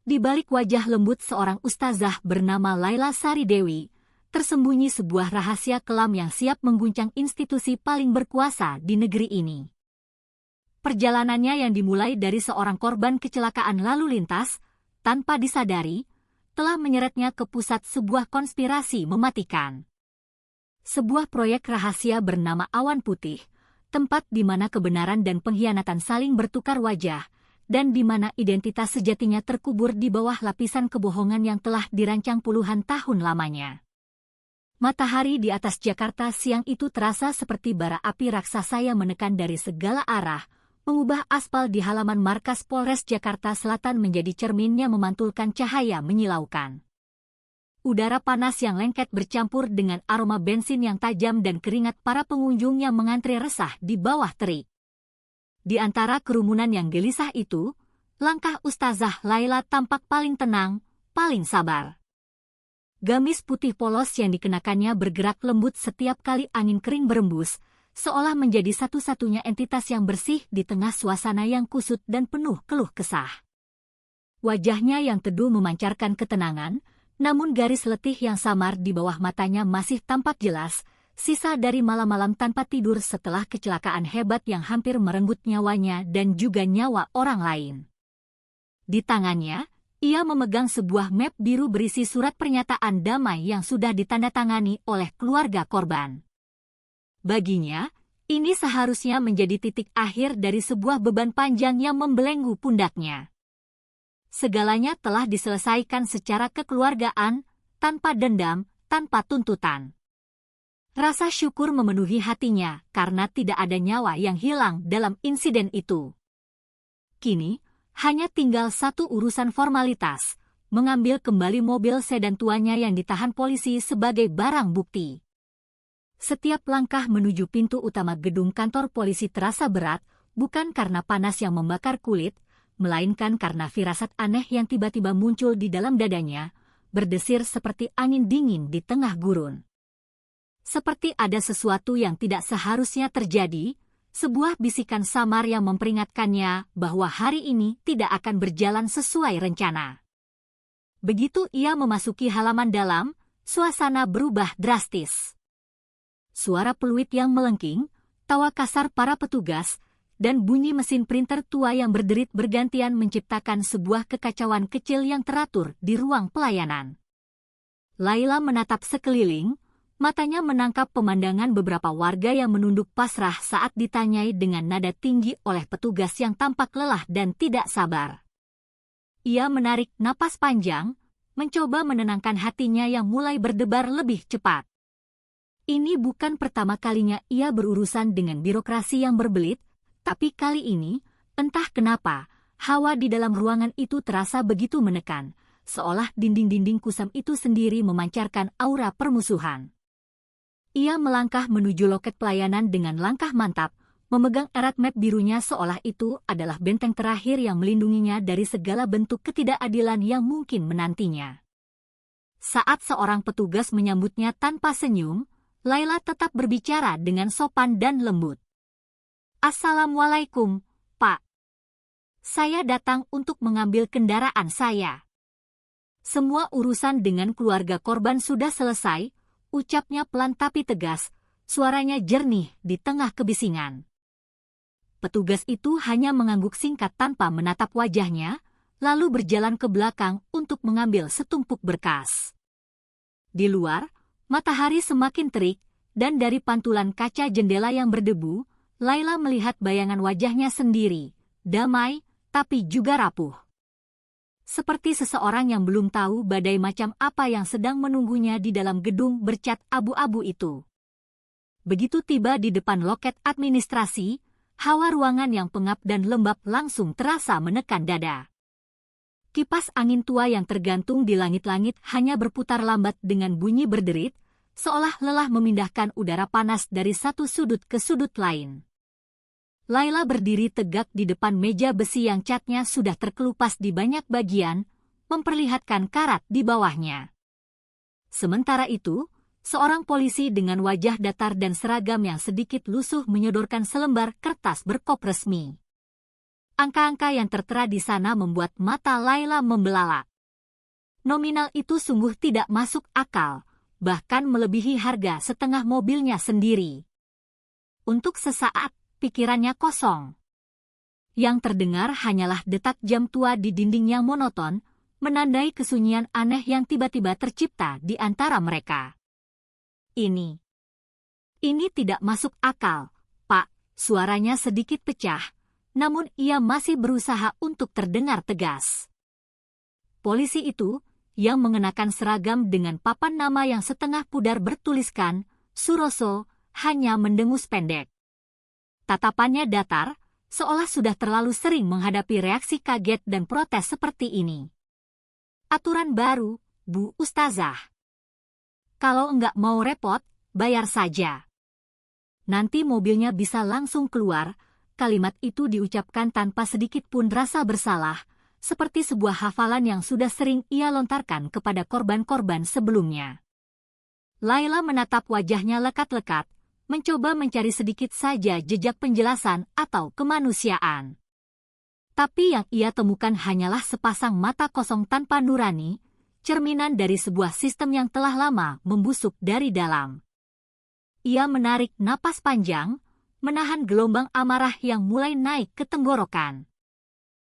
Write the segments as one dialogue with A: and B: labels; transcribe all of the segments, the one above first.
A: Di balik wajah lembut seorang ustazah bernama Laila Sari Dewi, tersembunyi sebuah rahasia kelam yang siap mengguncang institusi paling berkuasa di negeri ini. Perjalanannya yang dimulai dari seorang korban kecelakaan lalu lintas, tanpa disadari, telah menyeretnya ke pusat sebuah konspirasi mematikan. Sebuah proyek rahasia bernama Awan Putih, tempat di mana kebenaran dan pengkhianatan saling bertukar wajah, dan di mana identitas sejatinya terkubur di bawah lapisan kebohongan yang telah dirancang puluhan tahun lamanya. Matahari di atas Jakarta siang itu terasa seperti bara api raksasa yang menekan dari segala arah, mengubah aspal di halaman markas Polres Jakarta Selatan menjadi cermin yang memantulkan cahaya menyilaukan. Udara panas yang lengket bercampur dengan aroma bensin yang tajam dan keringat para pengunjung yang mengantri resah di bawah terik. Di antara kerumunan yang gelisah itu, langkah Ustazah Laila tampak paling tenang, paling sabar. Gamis putih polos yang dikenakannya bergerak lembut setiap kali angin kering berembus, seolah menjadi satu-satunya entitas yang bersih di tengah suasana yang kusut dan penuh keluh kesah. Wajahnya yang teduh memancarkan ketenangan, namun garis letih yang samar di bawah matanya masih tampak jelas, sisa dari malam-malam tanpa tidur setelah kecelakaan hebat yang hampir merenggut nyawanya dan juga nyawa orang lain. Di tangannya, ia memegang sebuah map biru berisi surat pernyataan damai yang sudah ditandatangani oleh keluarga korban. Baginya, ini seharusnya menjadi titik akhir dari sebuah beban panjang yang membelenggu pundaknya. Segalanya telah diselesaikan secara kekeluargaan, tanpa dendam, tanpa tuntutan. Rasa syukur memenuhi hatinya karena tidak ada nyawa yang hilang dalam insiden itu. Kini, hanya tinggal satu urusan formalitas, mengambil kembali mobil sedan tuanya yang ditahan polisi sebagai barang bukti. Setiap langkah menuju pintu utama gedung kantor polisi terasa berat, bukan karena panas yang membakar kulit, melainkan karena firasat aneh yang tiba-tiba muncul di dalam dadanya, berdesir seperti angin dingin di tengah gurun. Seperti ada sesuatu yang tidak seharusnya terjadi, sebuah bisikan samar yang memperingatkannya bahwa hari ini tidak akan berjalan sesuai rencana. Begitu ia memasuki halaman dalam, suasana berubah drastis. Suara peluit yang melengking, tawa kasar para petugas, dan bunyi mesin printer tua yang berderit bergantian menciptakan sebuah kekacauan kecil yang teratur di ruang pelayanan. Laila menatap sekeliling, matanya menangkap pemandangan beberapa warga yang menunduk pasrah saat ditanyai dengan nada tinggi oleh petugas yang tampak lelah dan tidak sabar. Ia menarik napas panjang, mencoba menenangkan hatinya yang mulai berdebar lebih cepat. Ini bukan pertama kalinya ia berurusan dengan birokrasi yang berbelit, tapi kali ini, entah kenapa, hawa di dalam ruangan itu terasa begitu menekan, seolah dinding-dinding kusam itu sendiri memancarkan aura permusuhan. Ia melangkah menuju loket pelayanan dengan langkah mantap, memegang erat map birunya seolah itu adalah benteng terakhir yang melindunginya dari segala bentuk ketidakadilan yang mungkin menantinya. Saat seorang petugas menyambutnya tanpa senyum, Laila tetap berbicara dengan sopan dan lembut. "Assalamualaikum, Pak. Saya datang untuk mengambil kendaraan saya. Semua urusan dengan keluarga korban sudah selesai," ucapnya pelan tapi tegas, suaranya jernih di tengah kebisingan. Petugas itu hanya mengangguk singkat tanpa menatap wajahnya, lalu berjalan ke belakang untuk mengambil setumpuk berkas. Di luar, matahari semakin terik, dan dari pantulan kaca jendela yang berdebu, Laila melihat bayangan wajahnya sendiri, damai, tapi juga rapuh. Seperti seseorang yang belum tahu badai macam apa yang sedang menunggunya di dalam gedung bercat abu-abu itu. Begitu tiba di depan loket administrasi, hawa ruangan yang pengap dan lembab langsung terasa menekan dada. Kipas angin tua yang tergantung di langit-langit hanya berputar lambat dengan bunyi berderit, seolah lelah memindahkan udara panas dari satu sudut ke sudut lain. Laila berdiri tegak di depan meja besi yang catnya sudah terkelupas di banyak bagian, memperlihatkan karat di bawahnya. Sementara itu, seorang polisi dengan wajah datar dan seragam yang sedikit lusuh menyodorkan selembar kertas berkop resmi. Angka-angka yang tertera di sana membuat mata Laila membelalak. Nominal itu sungguh tidak masuk akal, bahkan melebihi harga setengah mobilnya sendiri. Untuk sesaat, pikirannya kosong. Yang terdengar hanyalah detak jam tua di dinding yang monoton, menandai kesunyian aneh yang tiba-tiba tercipta di antara mereka. Ini tidak masuk akal, Pak. Suaranya sedikit pecah, namun ia masih berusaha untuk terdengar tegas. Polisi itu, yang mengenakan seragam dengan papan nama yang setengah pudar bertuliskan Suroso, hanya mendengus pendek. Tatapannya datar, seolah sudah terlalu sering menghadapi reaksi kaget dan protes seperti ini. Aturan baru, Bu Ustazah. Kalau enggak mau repot, bayar saja. Nanti mobilnya bisa langsung keluar. Kalimat itu diucapkan tanpa sedikit pun rasa bersalah, seperti sebuah hafalan yang sudah sering ia lontarkan kepada korban-korban sebelumnya. Laila menatap wajahnya lekat-lekat, mencoba mencari sedikit saja jejak penjelasan atau kemanusiaan. Tapi yang ia temukan hanyalah sepasang mata kosong tanpa nurani, cerminan dari sebuah sistem yang telah lama membusuk dari dalam. Ia menarik napas panjang, menahan gelombang amarah yang mulai naik ke tenggorokan.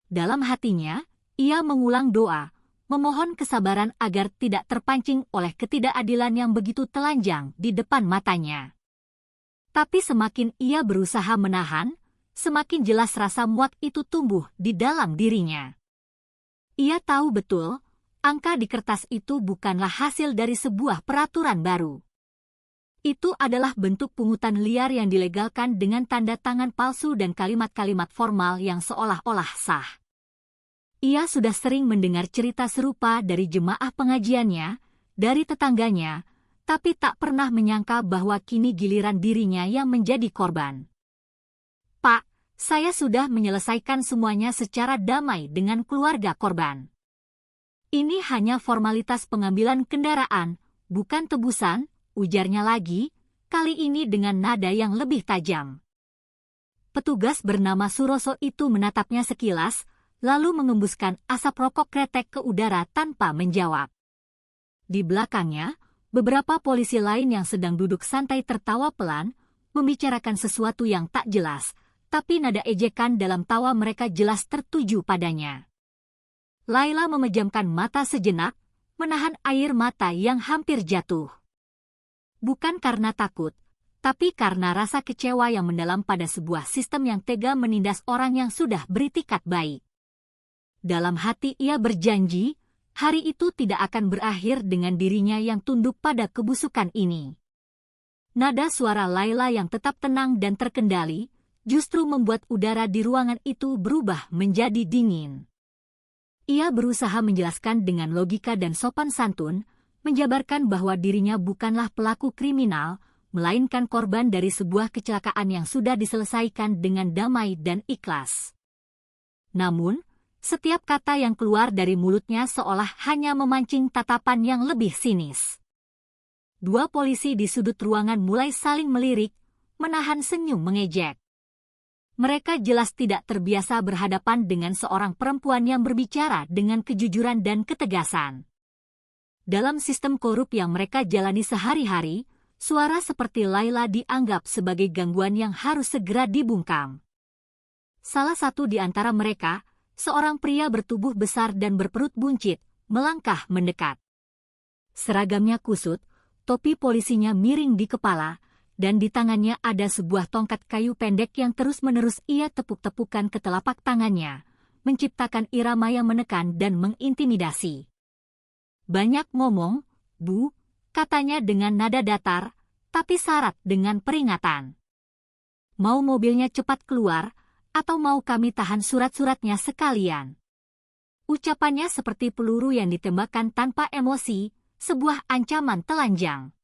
A: Dalam hatinya, ia mengulang doa, memohon kesabaran agar tidak terpancing oleh ketidakadilan yang begitu telanjang di depan matanya. Tapi semakin ia berusaha menahan, semakin jelas rasa muak itu tumbuh di dalam dirinya. Ia tahu betul, angka di kertas itu bukanlah hasil dari sebuah peraturan baru. Itu adalah bentuk pungutan liar yang dilegalkan dengan tanda tangan palsu dan kalimat-kalimat formal yang seolah-olah sah. Ia sudah sering mendengar cerita serupa dari jemaah pengajiannya, dari tetangganya, tapi tak pernah menyangka bahwa kini giliran dirinya yang menjadi korban. Pak, saya sudah menyelesaikan semuanya secara damai dengan keluarga korban. Ini hanya formalitas pengambilan kendaraan, bukan tebusan, ujarnya lagi, kali ini dengan nada yang lebih tajam. Petugas bernama Suroso itu menatapnya sekilas, lalu mengembuskan asap rokok kretek ke udara tanpa menjawab. Di belakangnya, beberapa polisi lain yang sedang duduk santai tertawa pelan, membicarakan sesuatu yang tak jelas, tapi nada ejekan dalam tawa mereka jelas tertuju padanya. Laila memejamkan mata sejenak, menahan air mata yang hampir jatuh. Bukan karena takut, tapi karena rasa kecewa yang mendalam pada sebuah sistem yang tega menindas orang yang sudah beritikat baik. Dalam hati ia berjanji, hari itu tidak akan berakhir dengan dirinya yang tunduk pada kebusukan ini. Nada suara Laila yang tetap tenang dan terkendali, justru membuat udara di ruangan itu berubah menjadi dingin. Ia berusaha menjelaskan dengan logika dan sopan santun, menjabarkan bahwa dirinya bukanlah pelaku kriminal, melainkan korban dari sebuah kecelakaan yang sudah diselesaikan dengan damai dan ikhlas. Namun, setiap kata yang keluar dari mulutnya seolah hanya memancing tatapan yang lebih sinis. Dua polisi di sudut ruangan mulai saling melirik, menahan senyum mengejek. Mereka jelas tidak terbiasa berhadapan dengan seorang perempuan yang berbicara dengan kejujuran dan ketegasan. Dalam sistem korup yang mereka jalani sehari-hari, suara seperti Laila dianggap sebagai gangguan yang harus segera dibungkam. Salah satu di antara mereka, seorang pria bertubuh besar dan berperut buncit, melangkah mendekat. Seragamnya kusut, topi polisinya miring di kepala, dan di tangannya ada sebuah tongkat kayu pendek yang terus-menerus ia tepuk-tepukan ke telapak tangannya, menciptakan irama yang menekan dan mengintimidasi. Banyak ngomong, Bu, katanya dengan nada datar, tapi syarat dengan peringatan. Mau mobilnya cepat keluar, atau mau kami tahan surat-suratnya sekalian. Ucapannya seperti peluru yang ditembakkan tanpa emosi, sebuah ancaman telanjang.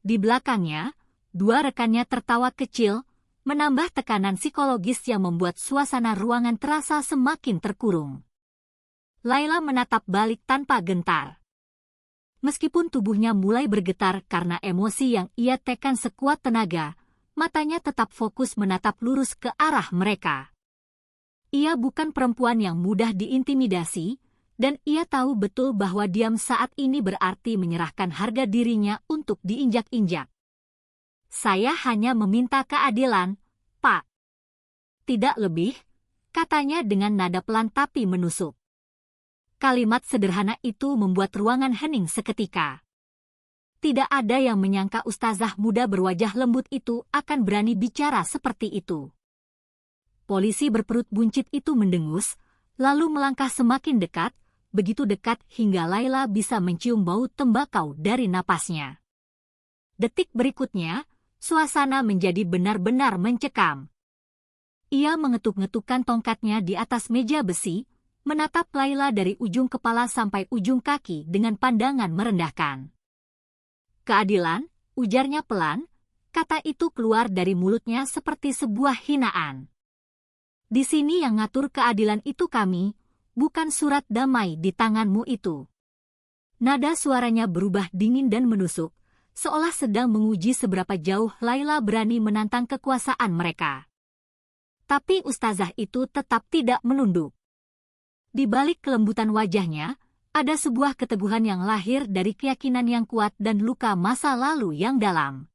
A: Di belakangnya, dua rekannya tertawa kecil, menambah tekanan psikologis yang membuat suasana ruangan terasa semakin terkurung. Laila menatap balik tanpa gentar. Meskipun tubuhnya mulai bergetar karena emosi yang ia tekan sekuat tenaga, matanya tetap fokus menatap lurus ke arah mereka. Ia bukan perempuan yang mudah diintimidasi, dan ia tahu betul bahwa diam saat ini berarti menyerahkan harga dirinya untuk diinjak-injak. "Saya hanya meminta keadilan, Pak." "Tidak lebih," katanya dengan nada pelan tapi menusuk. Kalimat sederhana itu membuat ruangan hening seketika. Tidak ada yang menyangka ustazah muda berwajah lembut itu akan berani bicara seperti itu. Polisi berperut buncit itu mendengus, lalu melangkah semakin dekat, begitu dekat hingga Laila bisa mencium bau tembakau dari napasnya. Detik berikutnya, suasana menjadi benar-benar mencekam. Ia mengetuk-ngetukkan tongkatnya di atas meja besi, menatap Laila dari ujung kepala sampai ujung kaki dengan pandangan merendahkan. "Keadilan," ujarnya pelan, kata itu keluar dari mulutnya seperti sebuah hinaan. "Di sini yang ngatur keadilan itu kami, bukan surat damai di tanganmu itu." Nada suaranya berubah dingin dan menusuk, seolah sedang menguji seberapa jauh Laila berani menantang kekuasaan mereka. Tapi ustazah itu tetap tidak menunduk. Di balik kelembutan wajahnya, ada sebuah keteguhan yang lahir dari keyakinan yang kuat dan luka masa lalu yang dalam.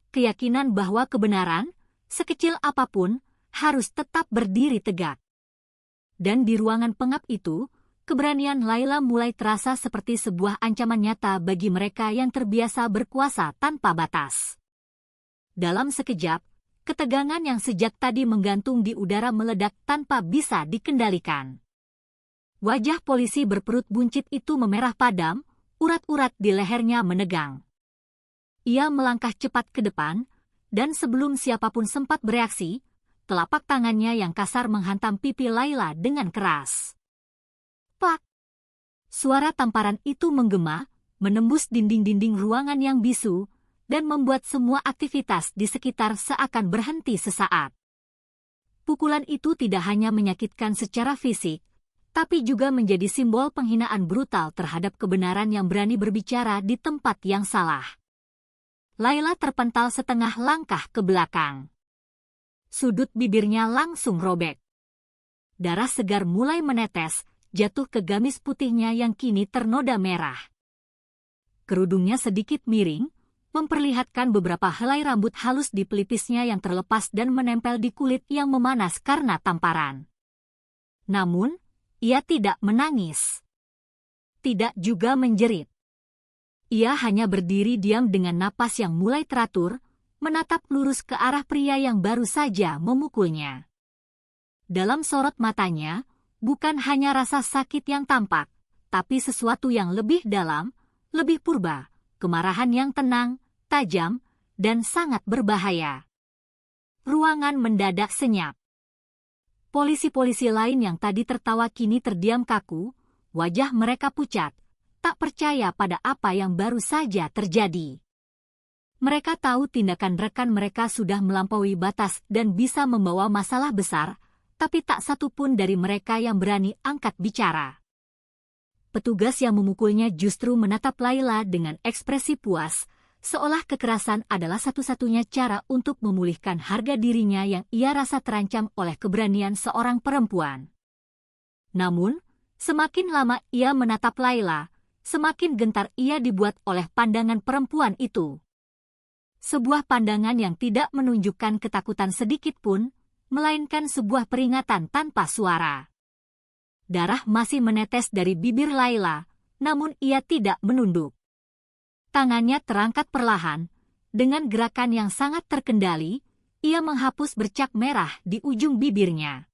A: Keyakinan bahwa kebenaran, sekecil apapun, harus tetap berdiri tegak. Dan di ruangan pengap itu, keberanian Laila mulai terasa seperti sebuah ancaman nyata bagi mereka yang terbiasa berkuasa tanpa batas. Dalam sekejap, ketegangan yang sejak tadi menggantung di udara meledak tanpa bisa dikendalikan. Wajah polisi berperut buncit itu memerah padam, urat-urat di lehernya menegang. Ia melangkah cepat ke depan, dan sebelum siapapun sempat bereaksi, telapak tangannya yang kasar menghantam pipi Laila dengan keras. "Pak!" Suara tamparan itu menggema, menembus dinding-dinding ruangan yang bisu, dan membuat semua aktivitas di sekitar seakan berhenti sesaat. Pukulan itu tidak hanya menyakitkan secara fisik, tapi juga menjadi simbol penghinaan brutal terhadap kebenaran yang berani berbicara di tempat yang salah. Laila terpental setengah langkah ke belakang. Sudut bibirnya langsung robek. Darah segar mulai menetes, jatuh ke gamis putihnya yang kini ternoda merah. Kerudungnya sedikit miring, memperlihatkan beberapa helai rambut halus di pelipisnya yang terlepas dan menempel di kulit yang memanas karena tamparan. Namun, ia tidak menangis. Tidak juga menjerit. Ia hanya berdiri diam dengan napas yang mulai teratur, menatap lurus ke arah pria yang baru saja memukulnya. Dalam sorot matanya, bukan hanya rasa sakit yang tampak, tapi sesuatu yang lebih dalam, lebih purba, kemarahan yang tenang, tajam, dan sangat berbahaya. Ruangan mendadak senyap. Polisi-polisi lain yang tadi tertawa kini terdiam kaku, wajah mereka pucat, tak percaya pada apa yang baru saja terjadi. Mereka tahu tindakan rekan mereka sudah melampaui batas dan bisa membawa masalah besar, tapi tak satu pun dari mereka yang berani angkat bicara. Petugas yang memukulnya justru menatap Laila dengan ekspresi puas, seolah kekerasan adalah satu-satunya cara untuk memulihkan harga dirinya yang ia rasa terancam oleh keberanian seorang perempuan. Namun, semakin lama ia menatap Laila, semakin gentar ia dibuat oleh pandangan perempuan itu. Sebuah pandangan yang tidak menunjukkan ketakutan sedikit pun, melainkan sebuah peringatan tanpa suara. Darah masih menetes dari bibir Laila, namun ia tidak menunduk. Tangannya terangkat perlahan, dengan gerakan yang sangat terkendali, ia menghapus bercak merah di ujung bibirnya.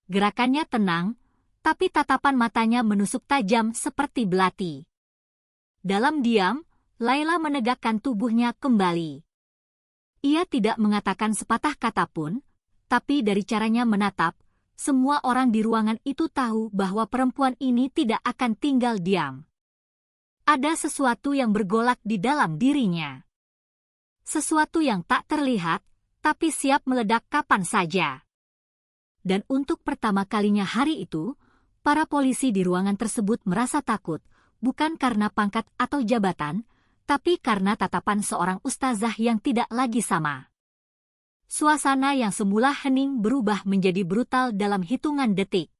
A: Gerakannya tenang, tapi tatapan matanya menusuk tajam seperti belati. Dalam diam, Laila menegakkan tubuhnya kembali. Ia tidak mengatakan sepatah kata pun, tapi dari caranya menatap, semua orang di ruangan itu tahu bahwa perempuan ini tidak akan tinggal diam. Ada sesuatu yang bergolak di dalam dirinya. Sesuatu yang tak terlihat, tapi siap meledak kapan saja. Dan untuk pertama kalinya hari itu, para polisi di ruangan tersebut merasa takut, bukan karena pangkat atau jabatan, tapi karena tatapan seorang ustazah yang tidak lagi sama. Suasana yang semula hening berubah menjadi brutal dalam hitungan detik.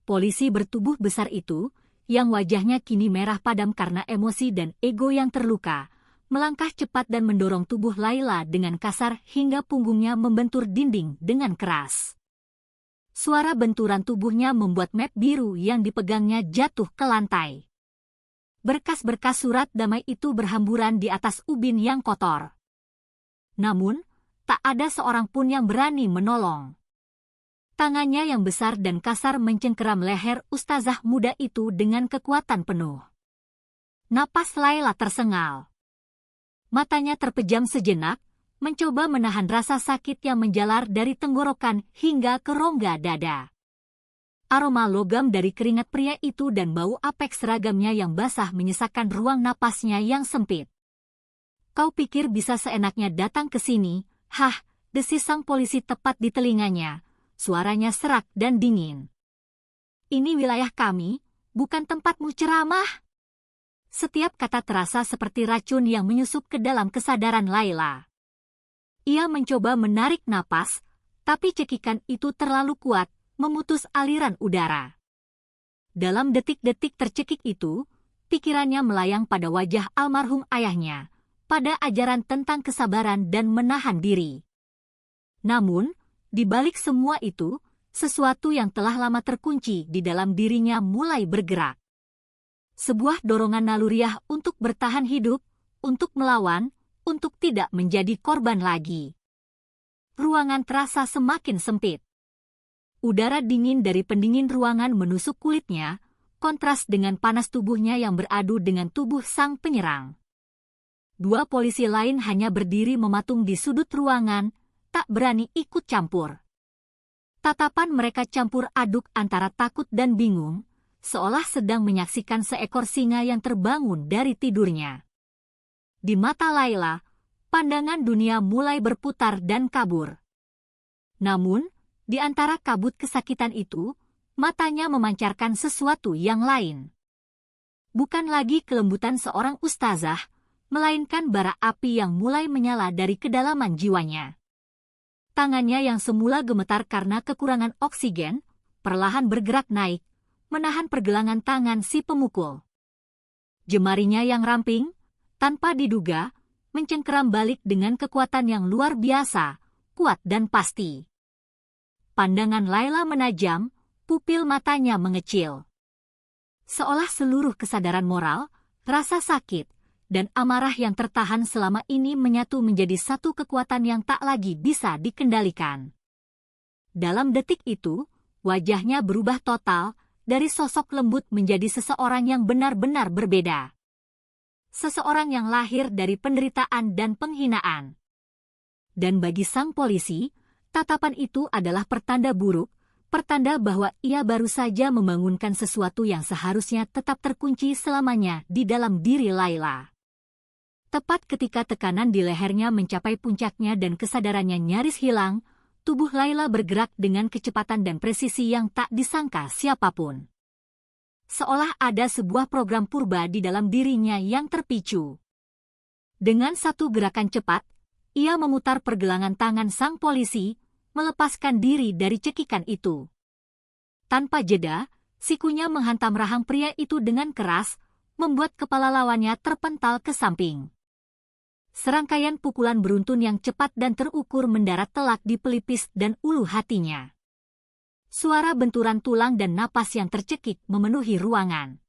A: Polisi bertubuh besar itu, yang wajahnya kini merah padam karena emosi dan ego yang terluka, melangkah cepat dan mendorong tubuh Laila dengan kasar hingga punggungnya membentur dinding dengan keras. Suara benturan tubuhnya membuat map biru yang dipegangnya jatuh ke lantai. Berkas-berkas surat damai itu berhamburan di atas ubin yang kotor. Namun, tak ada seorang pun yang berani menolong. Tangannya yang besar dan kasar mencengkeram leher ustazah muda itu dengan kekuatan penuh. Napas Laila tersengal. Matanya terpejam sejenak, mencoba menahan rasa sakit yang menjalar dari tenggorokan hingga ke rongga dada. Aroma logam dari keringat pria itu dan bau apek seragamnya yang basah menyesakkan ruang napasnya yang sempit. Kau pikir bisa seenaknya datang ke sini? Hah, desis sang polisi tepat di telinganya. Suaranya serak dan dingin. Ini wilayah kami, bukan tempatmu ceramah. Setiap kata terasa seperti racun yang menyusup ke dalam kesadaran Laila. Ia mencoba menarik napas, tapi cekikan itu terlalu kuat, memutus aliran udara. Dalam detik-detik tercekik itu, pikirannya melayang pada wajah almarhum ayahnya, pada ajaran tentang kesabaran dan menahan diri. Namun, di balik semua itu, sesuatu yang telah lama terkunci di dalam dirinya mulai bergerak. Sebuah dorongan naluriah untuk bertahan hidup, untuk melawan, untuk tidak menjadi korban lagi. Ruangan terasa semakin sempit. Udara dingin dari pendingin ruangan menusuk kulitnya, kontras dengan panas tubuhnya yang beradu dengan tubuh sang penyerang. Dua polisi lain hanya berdiri mematung di sudut ruangan, tak berani ikut campur. Tatapan mereka campur aduk antara takut dan bingung, seolah sedang menyaksikan seekor singa yang terbangun dari tidurnya. Di mata Laila, pandangan dunia mulai berputar dan kabur. Namun, di antara kabut kesakitan itu, matanya memancarkan sesuatu yang lain. Bukan lagi kelembutan seorang ustazah, melainkan bara api yang mulai menyala dari kedalaman jiwanya. Tangannya yang semula gemetar karena kekurangan oksigen, perlahan bergerak naik, menahan pergelangan tangan si pemukul. Jemarinya yang ramping, tanpa diduga, mencengkeram balik dengan kekuatan yang luar biasa, kuat dan pasti. Pandangan Laila menajam, pupil matanya mengecil. Seolah seluruh kesadaran moral, rasa sakit, dan amarah yang tertahan selama ini menyatu menjadi satu kekuatan yang tak lagi bisa dikendalikan. Dalam detik itu, wajahnya berubah total, dari sosok lembut menjadi seseorang yang benar-benar berbeda. Seseorang yang lahir dari penderitaan dan penghinaan. Dan bagi sang polisi, tatapan itu adalah pertanda buruk, pertanda bahwa ia baru saja membangunkan sesuatu yang seharusnya tetap terkunci selamanya di dalam diri Laila. Tepat ketika tekanan di lehernya mencapai puncaknya dan kesadarannya nyaris hilang, tubuh Laila bergerak dengan kecepatan dan presisi yang tak disangka siapapun. Seolah ada sebuah program purba di dalam dirinya yang terpicu. Dengan satu gerakan cepat, ia memutar pergelangan tangan sang polisi, melepaskan diri dari cekikan itu. Tanpa jeda, sikunya menghantam rahang pria itu dengan keras, membuat kepala lawannya terpental ke samping. Serangkaian pukulan beruntun yang cepat dan terukur mendarat telak di pelipis dan ulu hatinya. Suara benturan tulang dan napas yang tercekik memenuhi ruangan.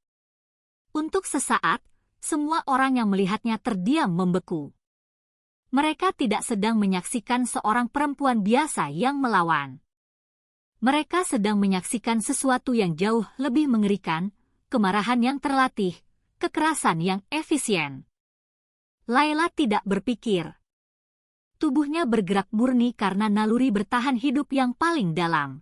A: Untuk sesaat, semua orang yang melihatnya terdiam membeku. Mereka tidak sedang menyaksikan seorang perempuan biasa yang melawan. Mereka sedang menyaksikan sesuatu yang jauh lebih mengerikan, kemarahan yang terlatih, kekerasan yang efisien. Laila tidak berpikir. Tubuhnya bergerak murni karena naluri bertahan hidup yang paling dalam.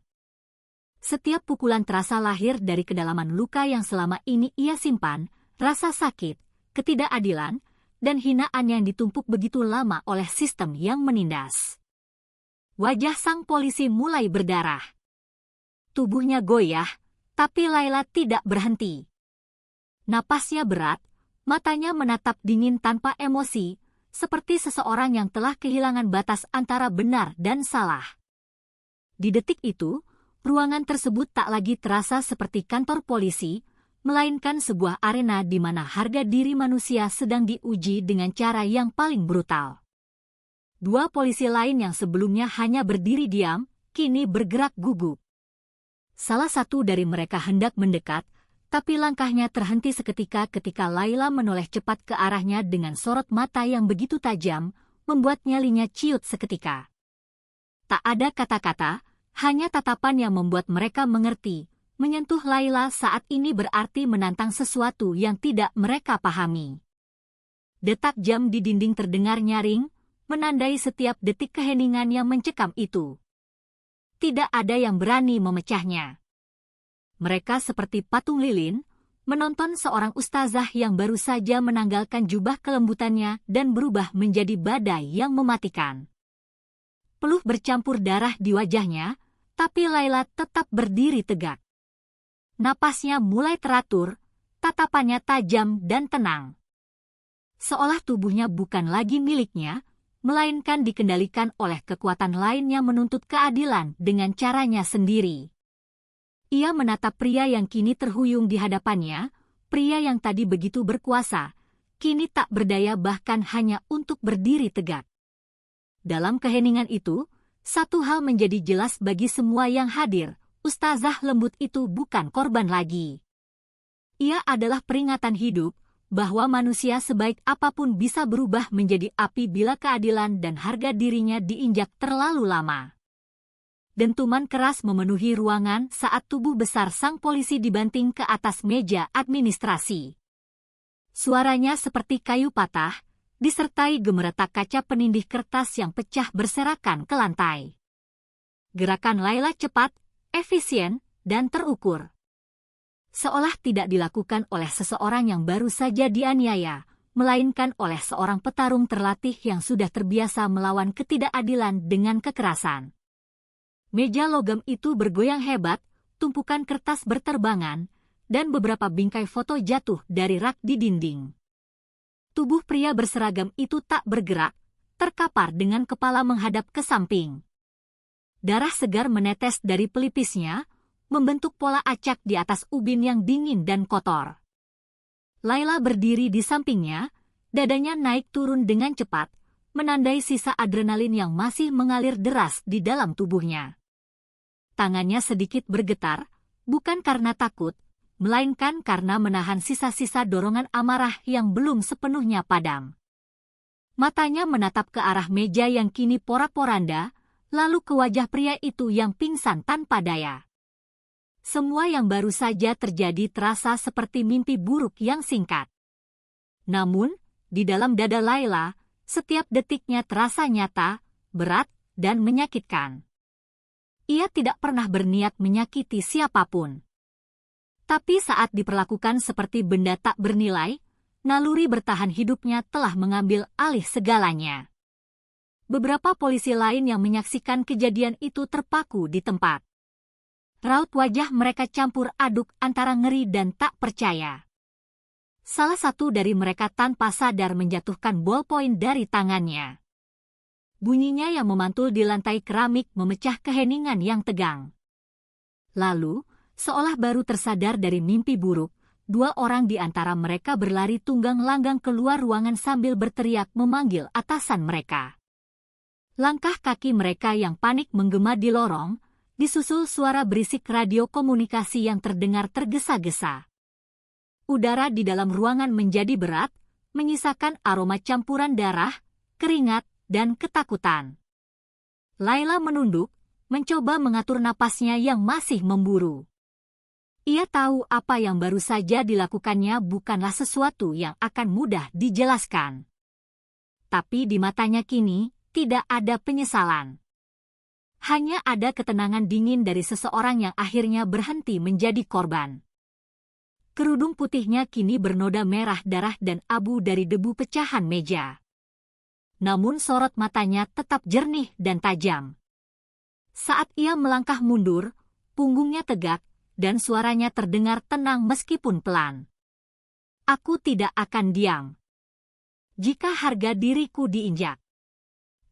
A: Setiap pukulan terasa lahir dari kedalaman luka yang selama ini ia simpan, rasa sakit, ketidakadilan, dan hinaan yang ditumpuk begitu lama oleh sistem yang menindas. Wajah sang polisi mulai berdarah. Tubuhnya goyah, tapi Laila tidak berhenti. Napasnya berat, matanya menatap dingin tanpa emosi, seperti seseorang yang telah kehilangan batas antara benar dan salah. Di detik itu, ruangan tersebut tak lagi terasa seperti kantor polisi, melainkan sebuah arena di mana harga diri manusia sedang diuji dengan cara yang paling brutal. Dua polisi lain yang sebelumnya hanya berdiri diam, kini bergerak gugup. Salah satu dari mereka hendak mendekat, tapi langkahnya terhenti seketika ketika Laila menoleh cepat ke arahnya dengan sorot mata yang begitu tajam, membuat nyalinya ciut seketika. Tak ada kata-kata, hanya tatapan yang membuat mereka mengerti, menyentuh Laila saat ini berarti menantang sesuatu yang tidak mereka pahami. Detak jam di dinding terdengar nyaring, menandai setiap detik keheningan yang mencekam itu. Tidak ada yang berani memecahnya. Mereka seperti patung lilin, menonton seorang ustazah yang baru saja menanggalkan jubah kelembutannya dan berubah menjadi badai yang mematikan. Peluh bercampur darah di wajahnya, tapi Laila tetap berdiri tegak. Napasnya mulai teratur, tatapannya tajam dan tenang. Seolah tubuhnya bukan lagi miliknya, melainkan dikendalikan oleh kekuatan lain yang menuntut keadilan dengan caranya sendiri. Ia menatap pria yang kini terhuyung di hadapannya, pria yang tadi begitu berkuasa, kini tak berdaya bahkan hanya untuk berdiri tegak. Dalam keheningan itu, satu hal menjadi jelas bagi semua yang hadir, ustazah lembut itu bukan korban lagi. Ia adalah peringatan hidup, bahwa manusia sebaik apapun bisa berubah menjadi api bila keadilan dan harga dirinya diinjak terlalu lama. Dentuman keras memenuhi ruangan saat tubuh besar sang polisi dibanting ke atas meja administrasi. Suaranya seperti kayu patah, disertai gemeretak kaca penindih kertas yang pecah berserakan ke lantai. Gerakan Laila cepat, efisien, dan terukur. Seolah tidak dilakukan oleh seseorang yang baru saja dianiaya, melainkan oleh seorang petarung terlatih yang sudah terbiasa melawan ketidakadilan dengan kekerasan. Meja logam itu bergoyang hebat, tumpukan kertas berterbangan, dan beberapa bingkai foto jatuh dari rak di dinding. Tubuh pria berseragam itu tak bergerak, terkapar dengan kepala menghadap ke samping. Darah segar menetes dari pelipisnya, membentuk pola acak di atas ubin yang dingin dan kotor. Laila berdiri di sampingnya, dadanya naik turun dengan cepat, menandai sisa adrenalin yang masih mengalir deras di dalam tubuhnya. Tangannya sedikit bergetar, bukan karena takut, melainkan karena menahan sisa-sisa dorongan amarah yang belum sepenuhnya padam. Matanya menatap ke arah meja yang kini porak-poranda, lalu ke wajah pria itu yang pingsan tanpa daya. Semua yang baru saja terjadi terasa seperti mimpi buruk yang singkat. Namun, di dalam dada Laila, setiap detiknya terasa nyata, berat, dan menyakitkan. Ia tidak pernah berniat menyakiti siapapun. Tapi saat diperlakukan seperti benda tak bernilai, naluri bertahan hidupnya telah mengambil alih segalanya. Beberapa polisi lain yang menyaksikan kejadian itu terpaku di tempat. Raut wajah mereka campur aduk antara ngeri dan tak percaya. Salah satu dari mereka tanpa sadar menjatuhkan bolpoin dari tangannya. Bunyinya yang memantul di lantai keramik memecah keheningan yang tegang. Lalu, seolah baru tersadar dari mimpi buruk, dua orang di antara mereka berlari tunggang langgang keluar ruangan sambil berteriak memanggil atasan mereka. Langkah kaki mereka yang panik menggema di lorong, disusul suara berisik radio komunikasi yang terdengar tergesa-gesa. Udara di dalam ruangan menjadi berat, menyisakan aroma campuran darah, keringat, dan ketakutan. Laila menunduk, mencoba mengatur napasnya yang masih memburu. Ia tahu apa yang baru saja dilakukannya bukanlah sesuatu yang akan mudah dijelaskan. Tapi di matanya kini, tidak ada penyesalan. Hanya ada ketenangan dingin dari seseorang yang akhirnya berhenti menjadi korban. Kerudung putihnya kini bernoda merah darah dan abu dari debu pecahan meja. Namun sorot matanya tetap jernih dan tajam. Saat ia melangkah mundur, punggungnya tegak, dan suaranya terdengar tenang meskipun pelan. "Aku tidak akan diam." jika harga diriku diinjak.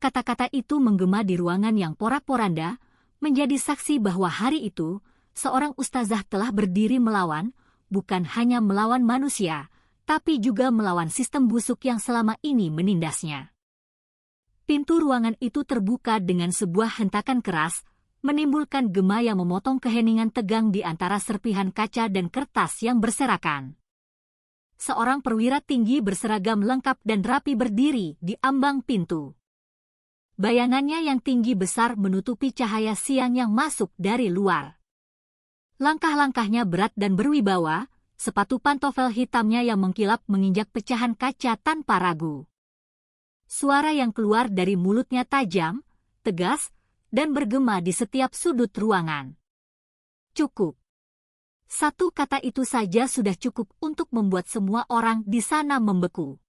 A: Kata-kata itu menggema di ruangan yang porak-poranda, menjadi saksi bahwa hari itu, seorang ustazah telah berdiri melawan, bukan hanya melawan manusia, tapi juga melawan sistem busuk yang selama ini menindasnya. Pintu ruangan itu terbuka dengan sebuah hentakan keras, menimbulkan gema yang memotong keheningan tegang di antara serpihan kaca dan kertas yang berserakan. Seorang perwira tinggi berseragam lengkap dan rapi berdiri di ambang pintu. Bayangannya yang tinggi besar menutupi cahaya siang yang masuk dari luar. Langkah-langkahnya berat dan berwibawa, sepatu pantofel hitamnya yang mengkilap menginjak pecahan kaca tanpa ragu. Suara yang keluar dari mulutnya tajam, tegas, dan bergema di setiap sudut ruangan. Cukup. Satu kata itu saja sudah cukup untuk membuat semua orang di sana membeku.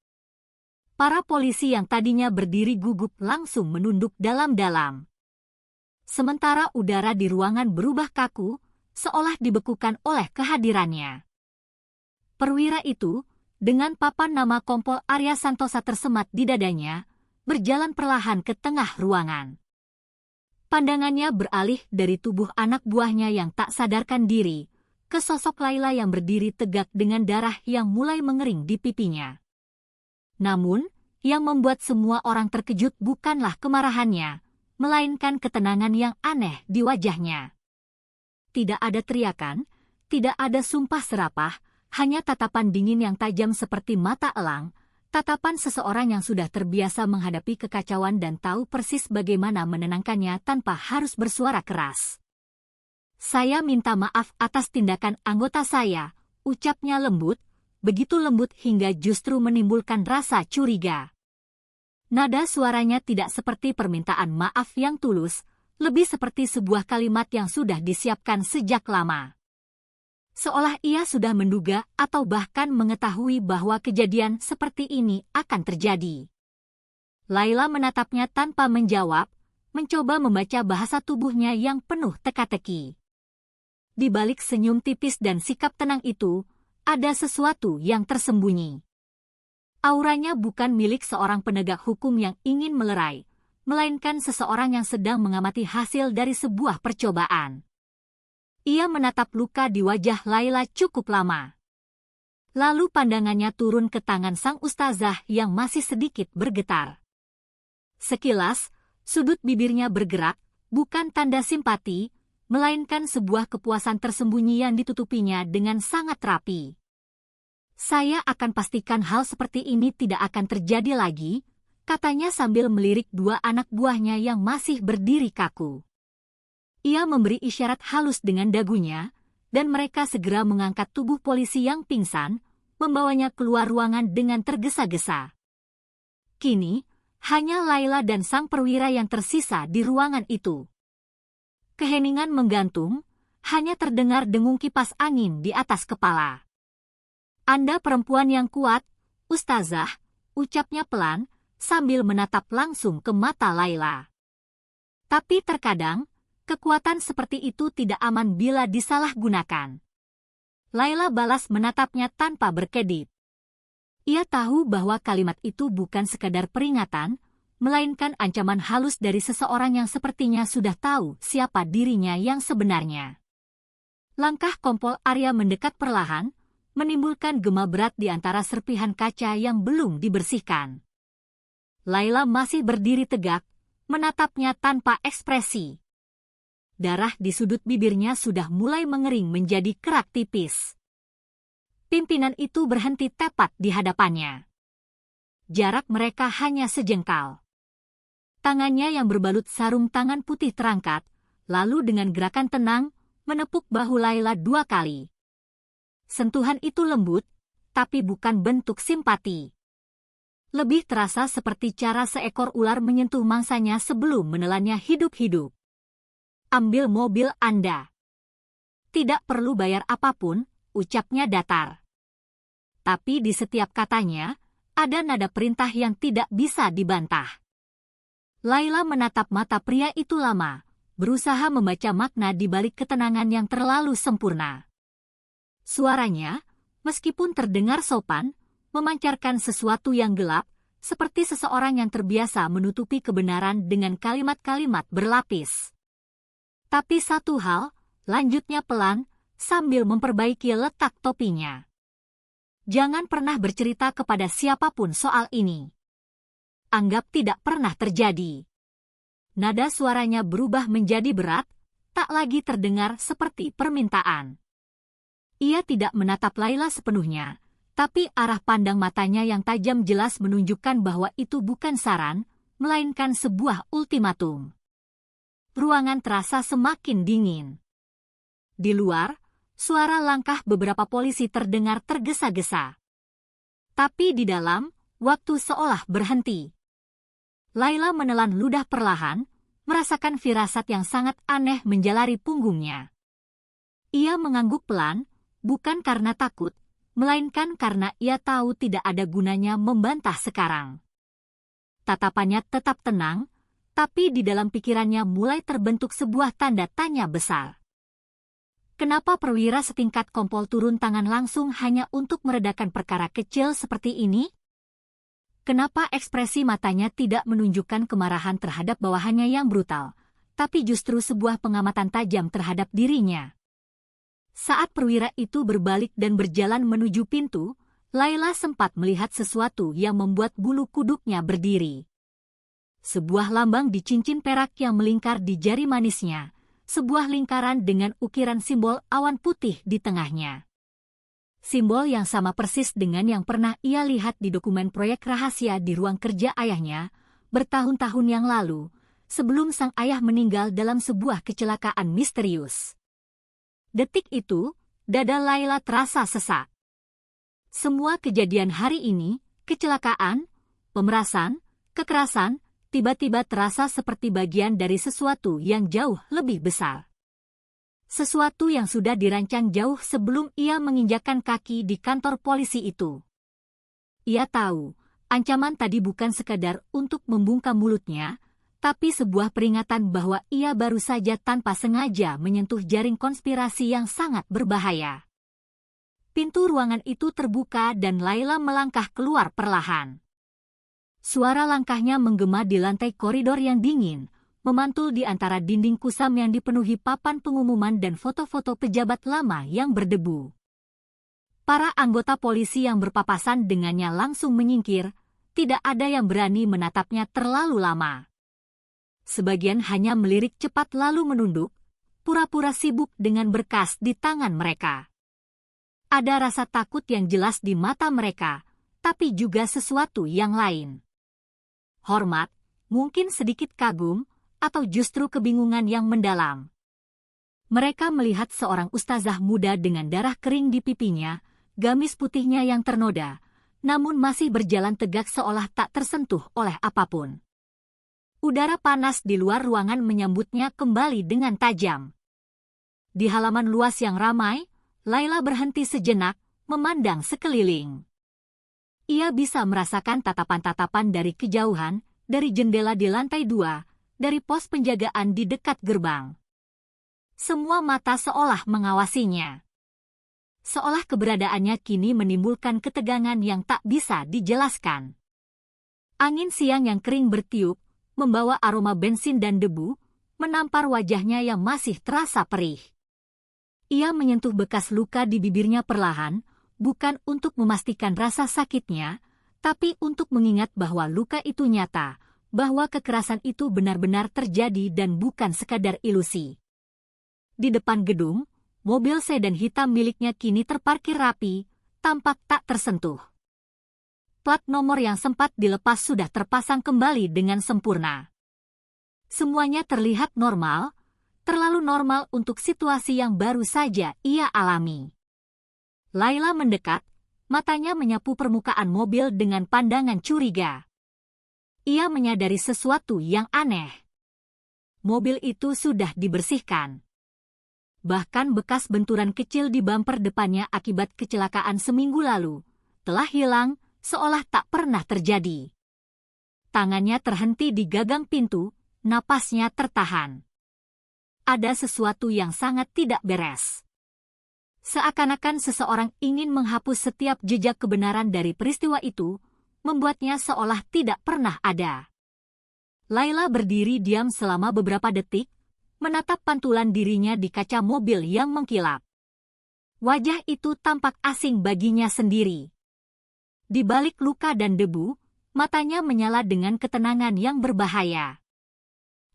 A: Para polisi yang tadinya berdiri gugup langsung menunduk dalam-dalam. Sementara udara di ruangan berubah kaku, seolah dibekukan oleh kehadirannya. Perwira itu, dengan papan nama Kompol Arya Santosa tersemat di dadanya, berjalan perlahan ke tengah ruangan. Pandangannya beralih dari tubuh anak buahnya yang tak sadarkan diri, ke sosok Laila yang berdiri tegak dengan darah yang mulai mengering di pipinya. Namun, yang membuat semua orang terkejut bukanlah kemarahannya, melainkan ketenangan yang aneh di wajahnya. Tidak ada teriakan, tidak ada sumpah serapah, hanya tatapan dingin yang tajam seperti mata elang, tatapan seseorang yang sudah terbiasa menghadapi kekacauan dan tahu persis bagaimana menenangkannya tanpa harus bersuara keras. Saya minta maaf atas tindakan anggota saya, ucapnya lembut, begitu lembut hingga justru menimbulkan rasa curiga. Nada suaranya tidak seperti permintaan maaf yang tulus, lebih seperti sebuah kalimat yang sudah disiapkan sejak lama. Seolah ia sudah menduga atau bahkan mengetahui bahwa kejadian seperti ini akan terjadi. Laila menatapnya tanpa menjawab, mencoba membaca bahasa tubuhnya yang penuh teka-teki. Di balik senyum tipis dan sikap tenang itu, ada sesuatu yang tersembunyi. Auranya bukan milik seorang penegak hukum yang ingin melerai, melainkan seseorang yang sedang mengamati hasil dari sebuah percobaan. Ia menatap luka di wajah Laila cukup lama. Lalu pandangannya turun ke tangan sang ustazah yang masih sedikit bergetar. Sekilas, sudut bibirnya bergerak, bukan tanda simpati, melainkan sebuah kepuasan tersembunyi yang ditutupinya dengan sangat rapi. Saya akan pastikan hal seperti ini tidak akan terjadi lagi, katanya sambil melirik dua anak buahnya yang masih berdiri kaku. Ia memberi isyarat halus dengan dagunya, dan mereka segera mengangkat tubuh polisi yang pingsan, membawanya keluar ruangan dengan tergesa-gesa. Kini, hanya Laila dan sang perwira yang tersisa di ruangan itu. Keheningan menggantung, hanya terdengar dengung kipas angin di atas kepala. Anda perempuan yang kuat, Ustazah, ucapnya pelan, sambil menatap langsung ke mata Laila. Tapi terkadang, kekuatan seperti itu tidak aman bila disalahgunakan. Laila balas menatapnya tanpa berkedip. Ia tahu bahwa kalimat itu bukan sekadar peringatan, melainkan ancaman halus dari seseorang yang sepertinya sudah tahu siapa dirinya yang sebenarnya. Langkah Kompol Arya mendekat perlahan, menimbulkan gema berat di antara serpihan kaca yang belum dibersihkan. Laila masih berdiri tegak, menatapnya tanpa ekspresi. Darah di sudut bibirnya sudah mulai mengering menjadi kerak tipis. Pimpinan itu berhenti tepat di hadapannya. Jarak mereka hanya sejengkal. Tangannya yang berbalut sarung tangan putih terangkat, lalu dengan gerakan tenang, menepuk bahu Laila 2 kali. Sentuhan itu lembut, tapi bukan bentuk simpati. Lebih terasa seperti cara seekor ular menyentuh mangsanya sebelum menelannya hidup-hidup. Ambil mobil Anda. Tidak perlu bayar apapun, ucapnya datar. Tapi di setiap katanya, ada nada perintah yang tidak bisa dibantah. Laila menatap mata pria itu lama, berusaha membaca makna di balik ketenangan yang terlalu sempurna. Suaranya, meskipun terdengar sopan, memancarkan sesuatu yang gelap, seperti seseorang yang terbiasa menutupi kebenaran dengan kalimat-kalimat berlapis. Tapi satu hal, lanjutnya pelan, sambil memperbaiki letak topinya. Jangan pernah bercerita kepada siapapun soal ini. Anggap tidak pernah terjadi. Nada suaranya berubah menjadi berat, tak lagi terdengar seperti permintaan. Ia tidak menatap Laila sepenuhnya, tapi arah pandang matanya yang tajam jelas menunjukkan bahwa itu bukan saran, melainkan sebuah ultimatum. Ruangan terasa semakin dingin. Di luar, suara langkah beberapa polisi terdengar tergesa-gesa. Tapi di dalam, waktu seolah berhenti. Laila menelan ludah perlahan, merasakan firasat yang sangat aneh menjalari punggungnya. Ia mengangguk pelan, bukan karena takut, melainkan karena ia tahu tidak ada gunanya membantah sekarang. Tatapannya tetap tenang, tapi di dalam pikirannya mulai terbentuk sebuah tanda tanya besar. Kenapa perwira setingkat kompol turun tangan langsung hanya untuk meredakan perkara kecil seperti ini? Kenapa ekspresi matanya tidak menunjukkan kemarahan terhadap bawahannya yang brutal, tapi justru sebuah pengamatan tajam terhadap dirinya? Saat perwira itu berbalik dan berjalan menuju pintu, Laila sempat melihat sesuatu yang membuat bulu kuduknya berdiri. Sebuah lambang di cincin perak yang melingkar di jari manisnya, sebuah lingkaran dengan ukiran simbol awan putih di tengahnya. Simbol yang sama persis dengan yang pernah ia lihat di dokumen proyek rahasia di ruang kerja ayahnya bertahun-tahun yang lalu, sebelum sang ayah meninggal dalam sebuah kecelakaan misterius. Detik itu, dada Laila terasa sesak. Semua kejadian hari ini, kecelakaan, pemerasan, kekerasan, tiba-tiba terasa seperti bagian dari sesuatu yang jauh lebih besar. Sesuatu yang sudah dirancang jauh sebelum ia menginjakkan kaki di kantor polisi itu. Ia tahu, ancaman tadi bukan sekadar untuk membungkam mulutnya, tapi sebuah peringatan bahwa ia baru saja tanpa sengaja menyentuh jaring konspirasi yang sangat berbahaya. Pintu ruangan itu terbuka dan Laila melangkah keluar perlahan. Suara langkahnya menggema di lantai koridor yang dingin, memantul di antara dinding kusam yang dipenuhi papan pengumuman dan foto-foto pejabat lama yang berdebu. Para anggota polisi yang berpapasan dengannya langsung menyingkir, tidak ada yang berani menatapnya terlalu lama. Sebagian hanya melirik cepat lalu menunduk, pura-pura sibuk dengan berkas di tangan mereka. Ada rasa takut yang jelas di mata mereka, tapi juga sesuatu yang lain. Hormat, mungkin sedikit kagum, atau justru kebingungan yang mendalam. Mereka melihat seorang ustazah muda dengan darah kering di pipinya, gamis putihnya yang ternoda, namun masih berjalan tegak seolah tak tersentuh oleh apapun. Udara panas di luar ruangan menyambutnya kembali dengan tajam. Di halaman luas yang ramai, Laila berhenti sejenak, memandang sekeliling. Ia bisa merasakan tatapan-tatapan dari kejauhan, dari jendela di lantai 2, dari pos penjagaan di dekat gerbang. Semua mata seolah mengawasinya. Seolah keberadaannya kini menimbulkan ketegangan yang tak bisa dijelaskan. Angin siang yang kering bertiup, membawa aroma bensin dan debu, menampar wajahnya yang masih terasa perih. Ia menyentuh bekas luka di bibirnya perlahan, bukan untuk memastikan rasa sakitnya, tapi untuk mengingat bahwa luka itu nyata, bahwa kekerasan itu benar-benar terjadi dan bukan sekadar ilusi. Di depan gedung, mobil sedan hitam miliknya kini terparkir rapi, tampak tak tersentuh. Plat nomor yang sempat dilepas sudah terpasang kembali dengan sempurna. Semuanya terlihat normal, terlalu normal untuk situasi yang baru saja ia alami. Laila mendekat, matanya menyapu permukaan mobil dengan pandangan curiga. Ia menyadari sesuatu yang aneh. Mobil itu sudah dibersihkan. Bahkan bekas benturan kecil di bumper depannya akibat kecelakaan seminggu lalu telah hilang, seolah tak pernah terjadi. Tangannya terhenti di gagang pintu, napasnya tertahan. Ada sesuatu yang sangat tidak beres. Seakan-akan seseorang ingin menghapus setiap jejak kebenaran dari peristiwa itu, membuatnya seolah tidak pernah ada. Laila berdiri diam selama beberapa detik, menatap pantulan dirinya di kaca mobil yang mengkilap. Wajah itu tampak asing baginya sendiri. Di balik luka dan debu, matanya menyala dengan ketenangan yang berbahaya.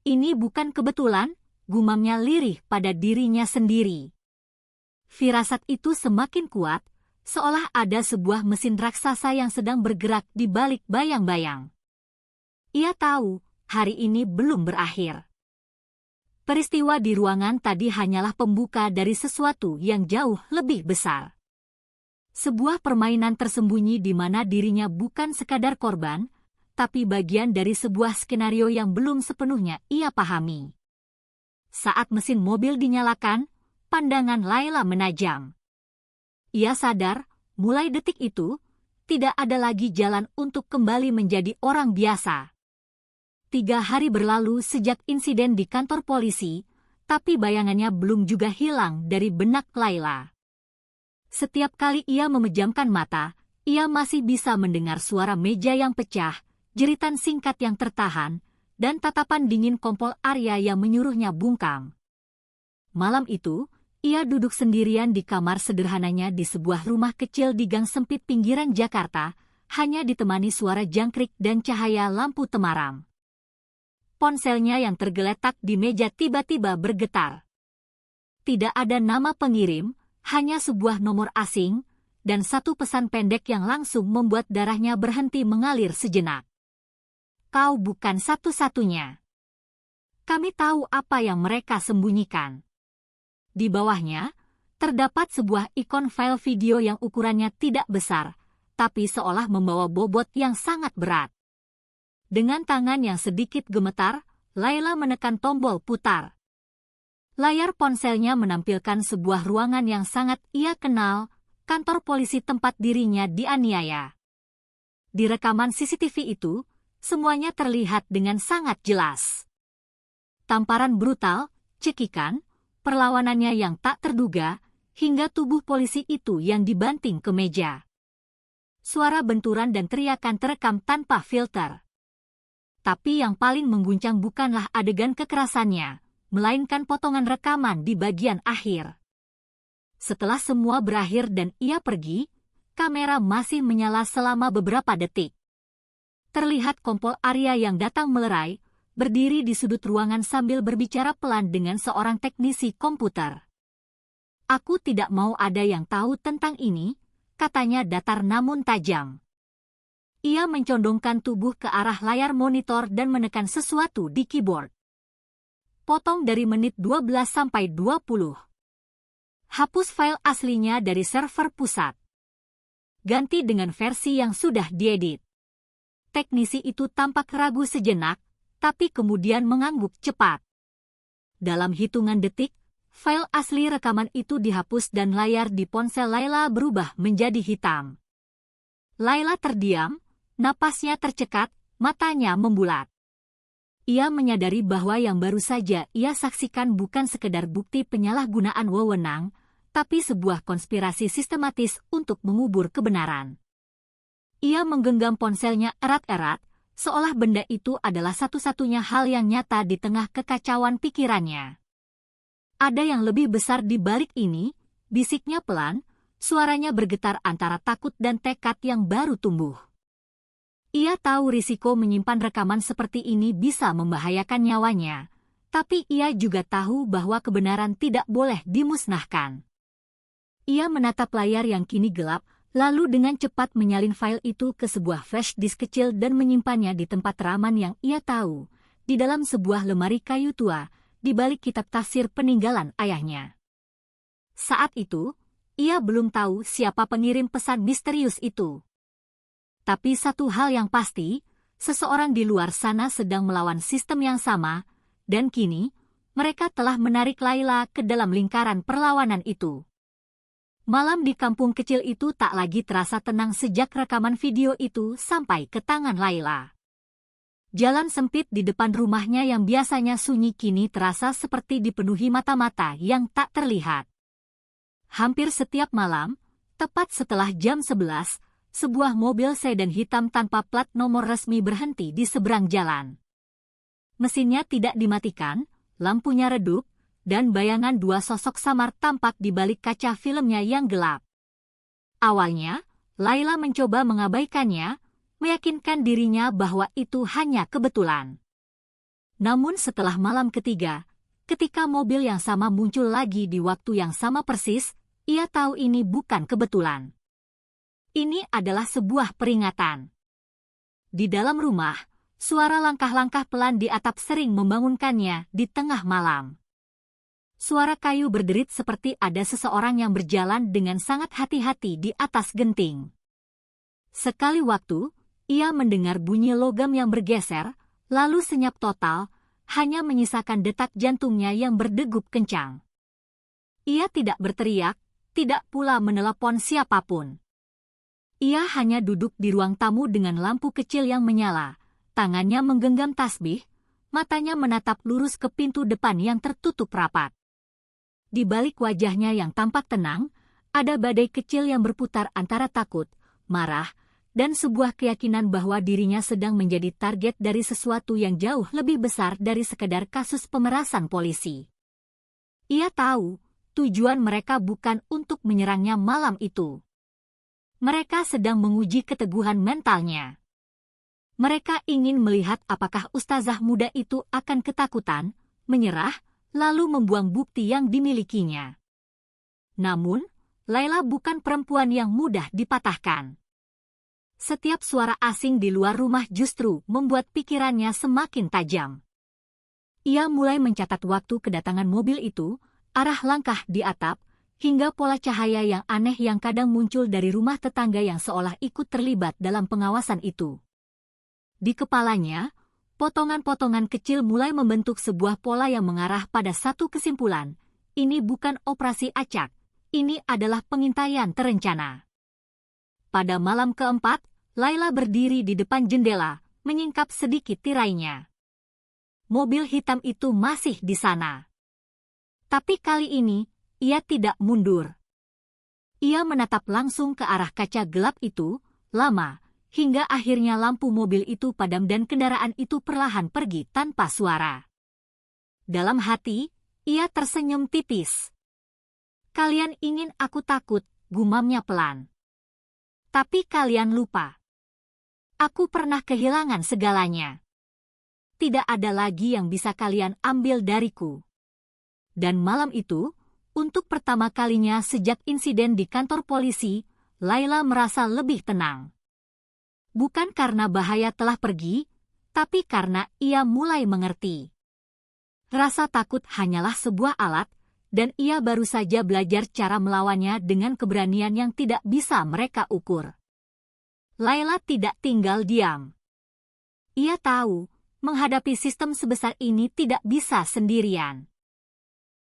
A: Ini bukan kebetulan, gumamnya lirih pada dirinya sendiri. Firasat itu semakin kuat, seolah ada sebuah mesin raksasa yang sedang bergerak di balik bayang-bayang. Ia tahu, hari ini belum berakhir. Peristiwa di ruangan tadi hanyalah pembuka dari sesuatu yang jauh lebih besar. Sebuah permainan tersembunyi di mana dirinya bukan sekadar korban, tapi bagian dari sebuah skenario yang belum sepenuhnya ia pahami. Saat mesin mobil dinyalakan, pandangan Laila menajam. Ia sadar, mulai detik itu, tidak ada lagi jalan untuk kembali menjadi orang biasa. 3 hari berlalu sejak insiden di kantor polisi, tapi bayangannya belum juga hilang dari benak Laila. Setiap kali ia memejamkan mata, ia masih bisa mendengar suara meja yang pecah, jeritan singkat yang tertahan, dan tatapan dingin Kompol Arya yang menyuruhnya bungkam. Malam itu, ia duduk sendirian di kamar sederhananya di sebuah rumah kecil di gang sempit pinggiran Jakarta, hanya ditemani suara jangkrik dan cahaya lampu temaram. Ponselnya yang tergeletak di meja tiba-tiba bergetar. Tidak ada nama pengirim, hanya sebuah nomor asing, dan satu pesan pendek yang langsung membuat darahnya berhenti mengalir sejenak. Kau bukan satu-satunya. Kami tahu apa yang mereka sembunyikan. Di bawahnya, terdapat sebuah ikon file video yang ukurannya tidak besar, tapi seolah membawa bobot yang sangat berat. Dengan tangan yang sedikit gemetar, Laila menekan tombol putar. Layar ponselnya menampilkan sebuah ruangan yang sangat ia kenal, kantor polisi tempat dirinya dianiaya. Di rekaman CCTV itu, semuanya terlihat dengan sangat jelas. Tamparan brutal, cekikan, perlawanannya yang tak terduga, hingga tubuh polisi itu yang dibanting ke meja. Suara benturan dan teriakan terekam tanpa filter. Tapi yang paling mengguncang bukanlah adegan kekerasannya, melainkan potongan rekaman di bagian akhir. Setelah semua berakhir dan ia pergi, kamera masih menyala selama beberapa detik. Terlihat Kompol Arya yang datang melerai, berdiri di sudut ruangan sambil berbicara pelan dengan seorang teknisi komputer. Aku tidak mau ada yang tahu tentang ini, katanya datar namun tajam. Ia mencondongkan tubuh ke arah layar monitor dan menekan sesuatu di keyboard. Potong dari menit 12 sampai 20. Hapus file aslinya dari server pusat. Ganti dengan versi yang sudah diedit. Teknisi itu tampak ragu sejenak, tapi kemudian mengangguk cepat. Dalam hitungan detik, file asli rekaman itu dihapus dan layar di ponsel Laila berubah menjadi hitam. Laila terdiam, napasnya tercekat, matanya membulat. Ia menyadari bahwa yang baru saja ia saksikan bukan sekedar bukti penyalahgunaan wewenang, tapi sebuah konspirasi sistematis untuk mengubur kebenaran. Ia menggenggam ponselnya erat-erat, seolah benda itu adalah satu-satunya hal yang nyata di tengah kekacauan pikirannya. Ada yang lebih besar di balik ini, bisiknya pelan, suaranya bergetar antara takut dan tekad yang baru tumbuh. Ia tahu risiko menyimpan rekaman seperti ini bisa membahayakan nyawanya, tapi ia juga tahu bahwa kebenaran tidak boleh dimusnahkan. Ia menatap layar yang kini gelap, lalu dengan cepat menyalin file itu ke sebuah flash disk kecil dan menyimpannya di tempat teraman yang ia tahu, di dalam sebuah lemari kayu tua, di balik kitab tafsir peninggalan ayahnya. Saat itu, ia belum tahu siapa pengirim pesan misterius itu. Tapi satu hal yang pasti, seseorang di luar sana sedang melawan sistem yang sama, dan kini, mereka telah menarik Laila ke dalam lingkaran perlawanan itu. Malam di kampung kecil itu tak lagi terasa tenang sejak rekaman video itu sampai ke tangan Laila. Jalan sempit di depan rumahnya yang biasanya sunyi kini terasa seperti dipenuhi mata-mata yang tak terlihat. Hampir setiap malam, tepat setelah jam 11, sebuah mobil sedan hitam tanpa plat nomor resmi berhenti di seberang jalan. Mesinnya tidak dimatikan, lampunya redup, dan bayangan dua sosok samar tampak di balik kaca filmnya yang gelap. Awalnya, Laila mencoba mengabaikannya, meyakinkan dirinya bahwa itu hanya kebetulan. Namun setelah malam ketiga, ketika mobil yang sama muncul lagi di waktu yang sama persis, ia tahu ini bukan kebetulan. Ini adalah sebuah peringatan. Di dalam rumah, suara langkah-langkah pelan di atap sering membangunkannya di tengah malam. Suara kayu berderit seperti ada seseorang yang berjalan dengan sangat hati-hati di atas genting. Sekali waktu, ia mendengar bunyi logam yang bergeser, lalu senyap total, hanya menyisakan detak jantungnya yang berdegup kencang. Ia tidak berteriak, tidak pula menelepon siapapun. Ia hanya duduk di ruang tamu dengan lampu kecil yang menyala, tangannya menggenggam tasbih, matanya menatap lurus ke pintu depan yang tertutup rapat. Di balik wajahnya yang tampak tenang, ada badai kecil yang berputar antara takut, marah, dan sebuah keyakinan bahwa dirinya sedang menjadi target dari sesuatu yang jauh lebih besar dari sekedar kasus pemerasan polisi. Ia tahu, tujuan mereka bukan untuk menyerangnya malam itu. Mereka sedang menguji keteguhan mentalnya. Mereka ingin melihat apakah ustazah muda itu akan ketakutan, menyerah, lalu membuang bukti yang dimilikinya. Namun, Laila bukan perempuan yang mudah dipatahkan. Setiap suara asing di luar rumah justru membuat pikirannya semakin tajam. Ia mulai mencatat waktu kedatangan mobil itu, arah langkah di atap, hingga pola cahaya yang aneh yang kadang muncul dari rumah tetangga yang seolah ikut terlibat dalam pengawasan itu. Di kepalanya, potongan-potongan kecil mulai membentuk sebuah pola yang mengarah pada satu kesimpulan. Ini bukan operasi acak, ini adalah pengintaian terencana. Pada malam keempat, Laila berdiri di depan jendela, menyingkap sedikit tirainya. Mobil hitam itu masih di sana. Tapi kali ini, ia tidak mundur. Ia menatap langsung ke arah kaca gelap itu, lama, hingga akhirnya lampu mobil itu padam dan kendaraan itu perlahan pergi tanpa suara. Dalam hati, ia tersenyum tipis. "Kalian ingin aku takut," gumamnya pelan. "Tapi kalian lupa. Aku pernah kehilangan segalanya. Tidak ada lagi yang bisa kalian ambil dariku." Dan malam itu, untuk pertama kalinya sejak insiden di kantor polisi, Laila merasa lebih tenang. Bukan karena bahaya telah pergi, tapi karena ia mulai mengerti. Rasa takut hanyalah sebuah alat, dan ia baru saja belajar cara melawannya dengan keberanian yang tidak bisa mereka ukur. Laila tidak tinggal diam. Ia tahu, menghadapi sistem sebesar ini tidak bisa sendirian.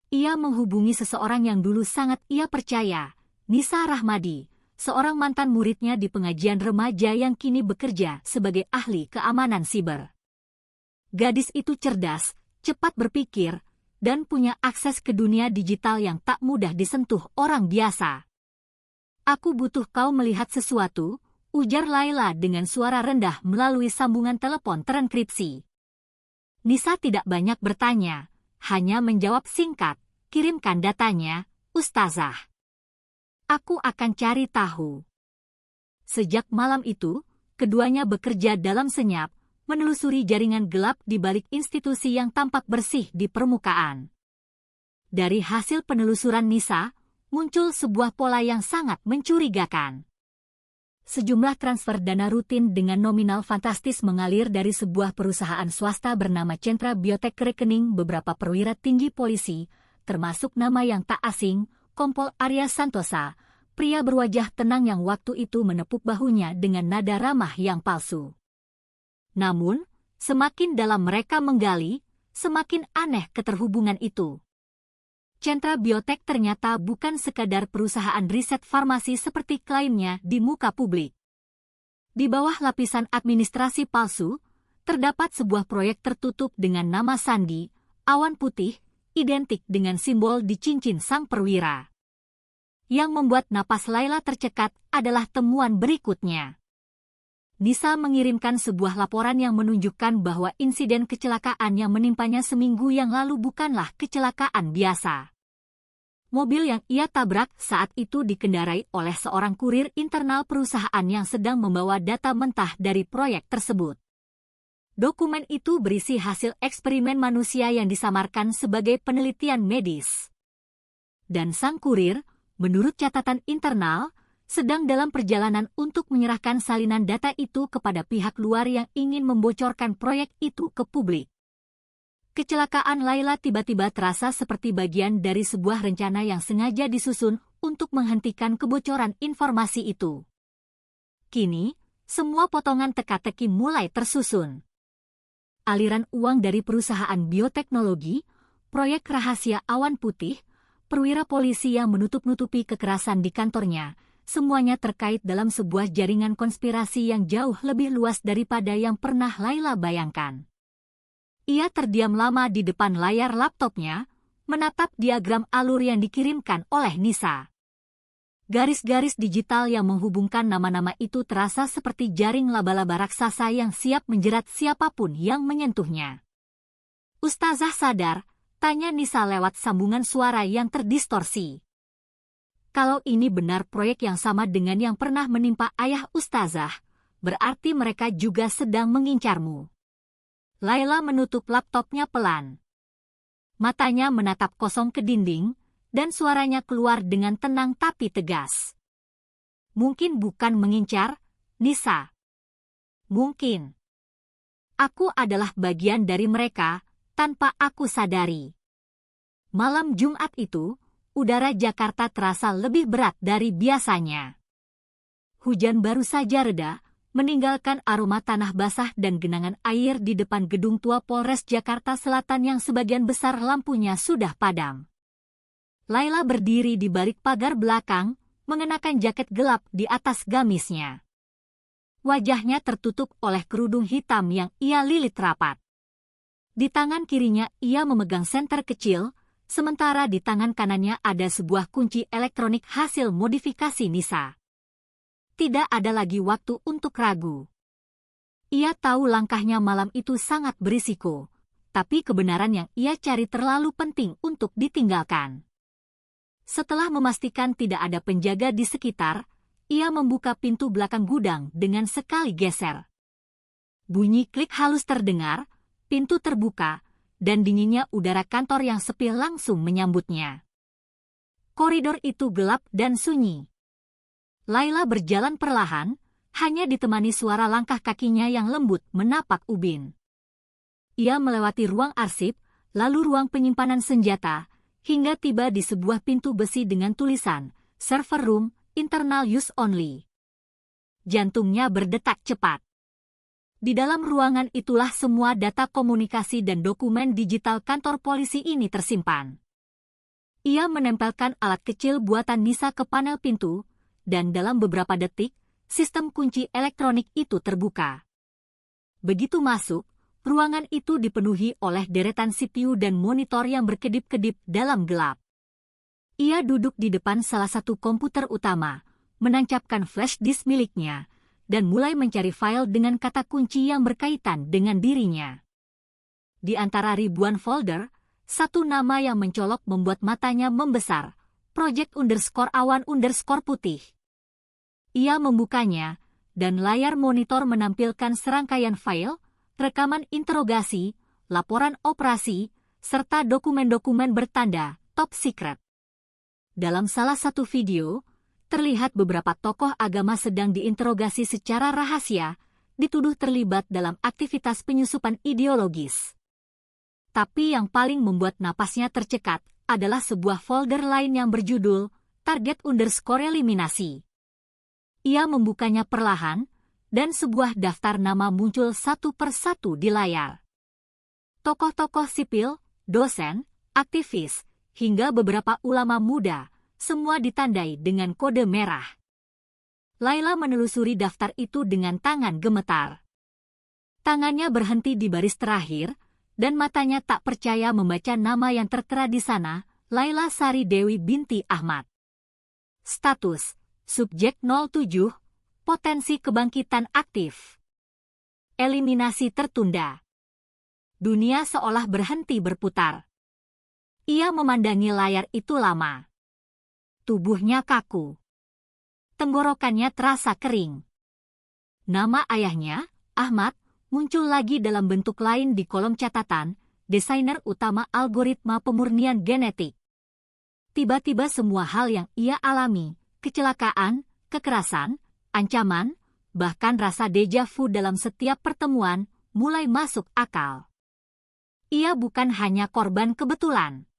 A: Ia menghubungi seseorang yang dulu sangat ia percaya, Nisa Rahmadi, seorang mantan muridnya di pengajian remaja yang kini bekerja sebagai ahli keamanan siber. Gadis itu cerdas, cepat berpikir, dan punya akses ke dunia digital yang tak mudah disentuh orang biasa. "Aku butuh kau melihat sesuatu," ujar Laila dengan suara rendah melalui sambungan telepon terenkripsi. Nisa tidak banyak bertanya, hanya menjawab singkat, "Kirimkan datanya, Ustazah. Aku akan cari tahu." Sejak malam itu, keduanya bekerja dalam senyap, menelusuri jaringan gelap di balik institusi yang tampak bersih di permukaan. Dari hasil penelusuran Nisa, muncul sebuah pola yang sangat mencurigakan. Sejumlah transfer dana rutin dengan nominal fantastis mengalir dari sebuah perusahaan swasta bernama Centra Biotech ke rekening beberapa perwira tinggi polisi, termasuk nama yang tak asing, Kompol Arya Santosa, pria berwajah tenang yang waktu itu menepuk bahunya dengan nada ramah yang palsu. Namun, semakin dalam mereka menggali, semakin aneh keterhubungan itu. Centra Biotech ternyata bukan sekadar perusahaan riset farmasi seperti klaimnya di muka publik. Di bawah lapisan administrasi palsu, terdapat sebuah proyek tertutup dengan nama sandi, awan putih, identik dengan simbol di cincin sang perwira. Yang membuat napas Laila tercekat adalah temuan berikutnya. Nisa mengirimkan sebuah laporan yang menunjukkan bahwa insiden kecelakaan yang menimpanya seminggu yang lalu bukanlah kecelakaan biasa. Mobil yang ia tabrak saat itu dikendarai oleh seorang kurir internal perusahaan yang sedang membawa data mentah dari proyek tersebut. Dokumen itu berisi hasil eksperimen manusia yang disamarkan sebagai penelitian medis. Dan sang kurir, menurut catatan internal, sedang dalam perjalanan untuk menyerahkan salinan data itu kepada pihak luar yang ingin membocorkan proyek itu ke publik. Kecelakaan Laila tiba-tiba terasa seperti bagian dari sebuah rencana yang sengaja disusun untuk menghentikan kebocoran informasi itu. Kini, semua potongan teka-teki mulai tersusun. Aliran uang dari perusahaan bioteknologi, proyek rahasia awan putih, perwira polisi yang menutup-nutupi kekerasan di kantornya, semuanya terkait dalam sebuah jaringan konspirasi yang jauh lebih luas daripada yang pernah Laila bayangkan. Ia terdiam lama di depan layar laptopnya, menatap diagram alur yang dikirimkan oleh Nisa. Garis-garis digital yang menghubungkan nama-nama itu terasa seperti jaring laba-laba raksasa yang siap menjerat siapapun yang menyentuhnya. "Ustazah sadar?" tanya Nisa lewat sambungan suara yang terdistorsi. "Kalau ini benar proyek yang sama dengan yang pernah menimpa ayah Ustazah, berarti mereka juga sedang mengincarmu." Laila menutup laptopnya pelan. Matanya menatap kosong ke dinding, dan suaranya keluar dengan tenang tapi tegas. "Mungkin bukan mengincar, Nisa. Mungkin aku adalah bagian dari mereka tanpa aku sadari." Malam Jumat itu, udara Jakarta terasa lebih berat dari biasanya. Hujan baru saja reda, meninggalkan aroma tanah basah dan genangan air di depan gedung tua Polres Jakarta Selatan yang sebagian besar lampunya sudah padam. Laila berdiri di balik pagar belakang, mengenakan jaket gelap di atas gamisnya. Wajahnya tertutup oleh kerudung hitam yang ia lilit rapat. Di tangan kirinya ia memegang senter kecil, sementara di tangan kanannya ada sebuah kunci elektronik hasil modifikasi Nisa. Tidak ada lagi waktu untuk ragu. Ia tahu langkahnya malam itu sangat berisiko, tapi kebenaran yang ia cari terlalu penting untuk ditinggalkan. Setelah memastikan tidak ada penjaga di sekitar, ia membuka pintu belakang gudang dengan sekali geser. Bunyi klik halus terdengar, pintu terbuka, dan dinginnya udara kantor yang sepi langsung menyambutnya. Koridor itu gelap dan sunyi. Laila berjalan perlahan, hanya ditemani suara langkah kakinya yang lembut menapak ubin. Ia melewati ruang arsip, lalu ruang penyimpanan senjata, hingga tiba di sebuah pintu besi dengan tulisan, "Server Room, Internal Use Only." Jantungnya berdetak cepat. Di dalam ruangan itulah semua data komunikasi dan dokumen digital kantor polisi ini tersimpan. Ia menempelkan alat kecil buatan Nisa ke panel pintu, dan dalam beberapa detik, sistem kunci elektronik itu terbuka. Begitu masuk, ruangan itu dipenuhi oleh deretan CPU dan monitor yang berkedip-kedip dalam gelap. Ia duduk di depan salah satu komputer utama, menancapkan flash disk miliknya, dan mulai mencari file dengan kata kunci yang berkaitan dengan dirinya. Di antara ribuan folder, satu nama yang mencolok membuat matanya membesar, Project_Awan_Putih. Ia membukanya, dan layar monitor menampilkan serangkaian file, rekaman interogasi, laporan operasi, serta dokumen-dokumen bertanda top secret. Dalam salah satu video, terlihat beberapa tokoh agama sedang diinterogasi secara rahasia, dituduh terlibat dalam aktivitas penyusupan ideologis. Tapi yang paling membuat napasnya tercekat adalah sebuah folder lain yang berjudul Target_Eliminasi. Ia membukanya perlahan, dan sebuah daftar nama muncul satu persatu di layar. Tokoh-tokoh sipil, dosen, aktivis, hingga beberapa ulama muda, semua ditandai dengan kode merah. Laila menelusuri daftar itu dengan tangan gemetar. Tangannya berhenti di baris terakhir, dan matanya tak percaya membaca nama yang tertera di sana, Laila Sari Dewi binti Ahmad. Status, subjek 07, potensi kebangkitan aktif. Eliminasi tertunda. Dunia seolah berhenti berputar. Ia memandangi layar itu lama. Tubuhnya kaku. Tenggorokannya terasa kering. Nama ayahnya, Ahmad, muncul lagi dalam bentuk lain di kolom catatan, desainer utama algoritma pemurnian genetik. Tiba-tiba semua hal yang ia alami, kecelakaan, kekerasan, ancaman, bahkan rasa deja vu dalam setiap pertemuan, mulai masuk akal. Ia bukan hanya korban kebetulan.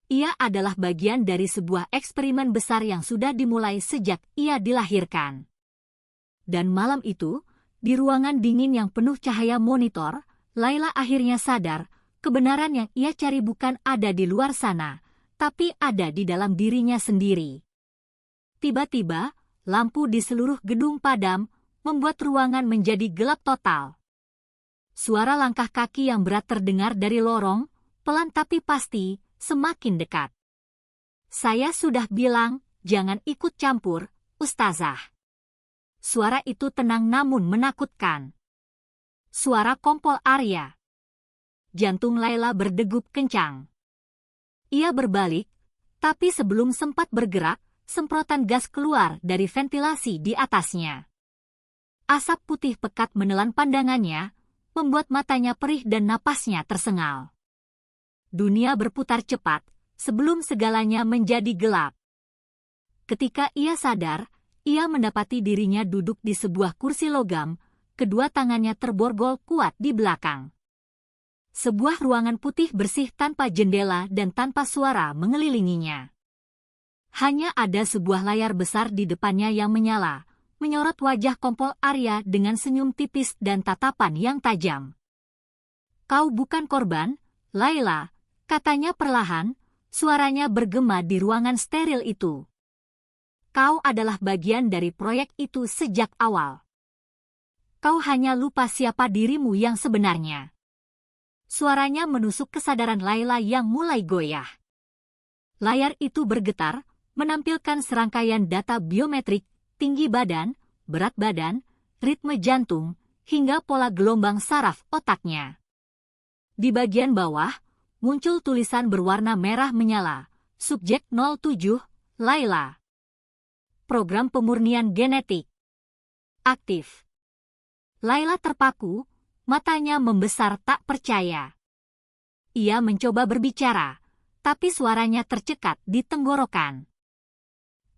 A: Ia adalah bagian dari sebuah eksperimen besar yang sudah dimulai sejak ia dilahirkan. Dan malam itu, di ruangan dingin yang penuh cahaya monitor, Layla akhirnya sadar, kebenaran yang ia cari bukan ada di luar sana, tapi ada di dalam dirinya sendiri. Tiba-tiba, lampu di seluruh gedung padam, membuat ruangan menjadi gelap total. Suara langkah kaki yang berat terdengar dari lorong, pelan tapi pasti, semakin dekat. Saya sudah bilang, jangan ikut campur, Ustazah. Suara itu tenang namun menakutkan. Suara kompol Arya. Jantung Layla berdegup kencang. Ia berbalik, tapi sebelum sempat bergerak, semprotan gas keluar dari ventilasi di atasnya. Asap putih pekat menelan pandangannya, membuat matanya perih dan napasnya tersengal. Dunia berputar cepat, sebelum segalanya menjadi gelap. Ketika ia sadar, ia mendapati dirinya duduk di sebuah kursi logam, kedua tangannya terborgol kuat di belakang. Sebuah ruangan putih bersih tanpa jendela dan tanpa suara mengelilinginya. Hanya ada sebuah layar besar di depannya yang menyala, menyorot wajah kompol Arya dengan senyum tipis dan tatapan yang tajam. Kau bukan korban, Layla, katanya perlahan, suaranya bergema di ruangan steril itu. Kau adalah bagian dari proyek itu sejak awal. Kau hanya lupa siapa dirimu yang sebenarnya. Suaranya menusuk kesadaran Layla yang mulai goyah. Layar itu bergetar, menampilkan serangkaian data biometrik, tinggi badan, berat badan, ritme jantung, hingga pola gelombang saraf otaknya. Di bagian bawah, muncul tulisan berwarna merah menyala, subjek 07, Layla. Program pemurnian genetik. Aktif. Layla terpaku, matanya membesar tak percaya. Ia mencoba berbicara, tapi suaranya tercekat di tenggorokan.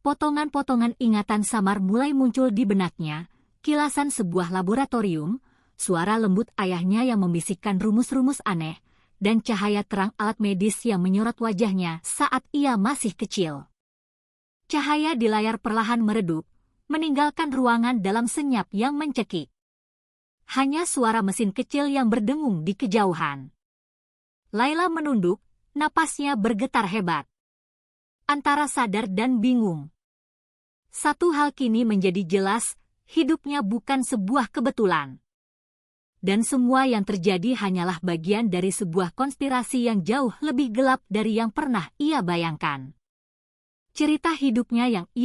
A: Potongan-potongan ingatan samar mulai muncul di benaknya, kilasan sebuah laboratorium, suara lembut ayahnya yang membisikkan rumus-rumus aneh, dan cahaya terang alat medis yang menyorot wajahnya saat ia masih kecil. Cahaya di layar perlahan meredup, meninggalkan ruangan dalam senyap yang mencekik. Hanya suara mesin kecil yang berdengung di kejauhan. Layla menunduk, napasnya bergetar hebat. Antara sadar dan bingung. Satu hal kini menjadi jelas, hidupnya bukan sebuah kebetulan. Dan semua yang terjadi hanyalah bagian dari sebuah konspirasi yang jauh lebih gelap dari yang pernah ia bayangkan. Cerita hidupnya yang ia